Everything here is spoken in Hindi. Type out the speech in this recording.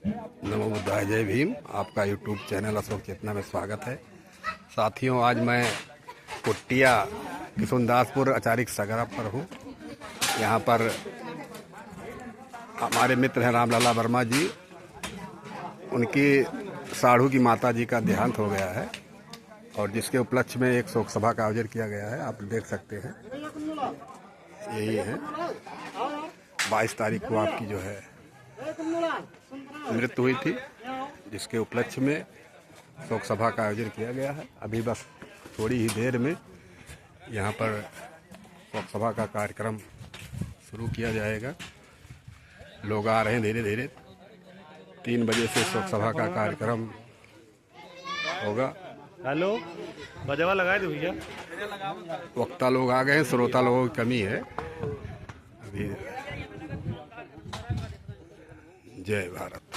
नमो बुद्धाय, जय भीम। आपका यूट्यूब चैनल अशोक चेतना में स्वागत है। साथियों, आज मैं कुटिया किशुनदासपुर आचारिक सगरा पर हूँ। यहाँ पर हमारे मित्र हैं रामलला वर्मा जी। उनकी साढ़ू की माता जी का देहांत हो गया है और जिसके उपलक्ष्य में एक शोक सभा का आयोजन किया गया है। आप देख सकते हैं, यही है। 22 तारीख को आपकी जो है मृत्यु हुई थी, जिसके उपलक्ष्य में शोक सभा का आयोजन किया गया है। अभी बस थोड़ी ही देर में यहाँ पर शोक सभा का कार्यक्रम शुरू किया जाएगा। लोग आ रहे हैं धीरे धीरे। 3 बजे से शोक सभा का कार्यक्रम होगा। हेलो, बजवा लगाए दो भैया। वक्ता लोग आ गए हैं, श्रोता लोगों की कमी है अभी। जय भारत।